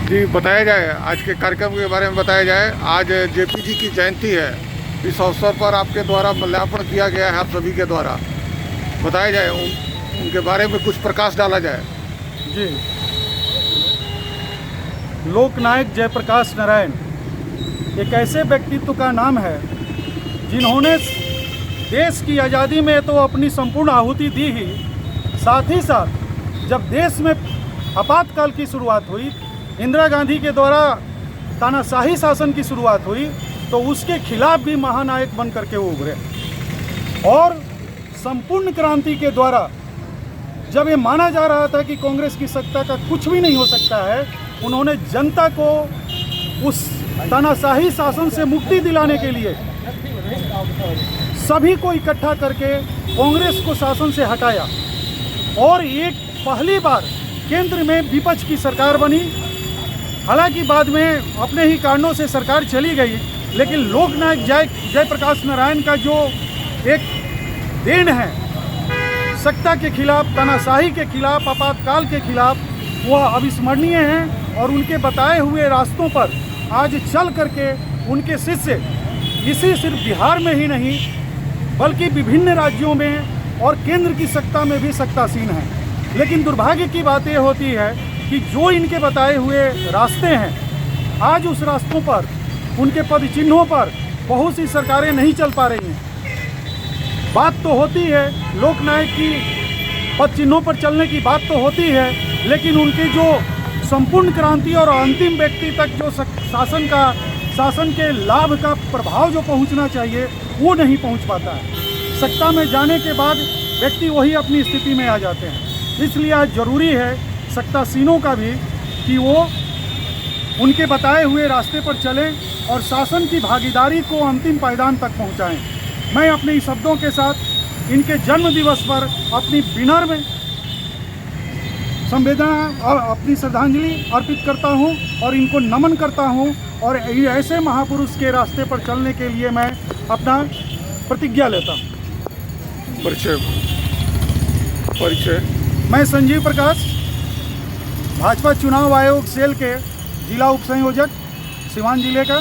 जी, बताया जाए आज के कार्यक्रम के बारे में बताया जाए। आज जेपी जी की जयंती है। इस अवसर पर आपके द्वारा माल्यार्पण किया गया है, आप सभी के द्वारा बताया जाए, उनके बारे में कुछ प्रकाश डाला जाए। जी, लोकनायक जयप्रकाश नारायण एक ऐसे व्यक्तित्व का नाम है जिन्होंने देश की आज़ादी में तो अपनी संपूर्ण आहुति दी ही, साथ ही साथ जब देश में आपातकाल की शुरुआत हुई, इंदिरा गांधी के द्वारा तानाशाही शासन की शुरुआत हुई, तो उसके खिलाफ भी महानायक बन करके वो उभरे। और संपूर्ण क्रांति के द्वारा जब ये माना जा रहा था कि कांग्रेस की सत्ता का कुछ भी नहीं हो सकता है, उन्होंने जनता को उस तानाशाही शासन से मुक्ति दिलाने के लिए सभी को इकट्ठा करके कांग्रेस को शासन से हटाया और एक पहली बार केंद्र में विपक्ष की सरकार बनी। हालांकि बाद में अपने ही कारणों से सरकार चली गई, लेकिन लोकनायक जयप्रकाश नारायण का जो एक देन है सत्ता के खिलाफ, तानाशाही के खिलाफ, आपातकाल के खिलाफ, वह अविस्मरणीय हैं। और उनके बताए हुए रास्तों पर आज चल करके उनके शिष्य इसी सिर्फ बिहार में ही नहीं बल्कि विभिन्न राज्यों में और केंद्र की सत्ता में भी सत्तासीन हैं। लेकिन दुर्भाग्य की बात यह होती है कि जो इनके बताए हुए रास्ते हैं, आज उस रास्तों पर, उनके पद चिन्हों पर बहुत सी सरकारें नहीं चल पा रही हैं। बात तो होती है लोकनायक की पद चिन्हों पर चलने की बात तो होती है, लेकिन उनके जो संपूर्ण क्रांति और अंतिम व्यक्ति तक जो शासन के लाभ का प्रभाव जो पहुंचना चाहिए वो नहीं पहुंच पाता है। सत्ता में जाने के बाद व्यक्ति वही अपनी स्थिति में आ जाते हैं। इसलिए आज जरूरी है सत्तासीनों का भी कि वो उनके बताए हुए रास्ते पर चलें और शासन की भागीदारी को अंतिम पायदान तक पहुंचाएं। मैं अपने शब्दों के साथ इनके जन्म दिवस पर अपनी विनम्र संवेदना और अपनी श्रद्धांजलि अर्पित करता हूं और इनको नमन करता हूं। और ऐसे महापुरुष के रास्ते पर चलने के लिए मैं अपना प्रतिज्ञा लेता हूं। परिचय मैं संजीव प्रकाश, भाजपा चुनाव आयोग सेल के जिला उप संयोजक, सिवान जिले का।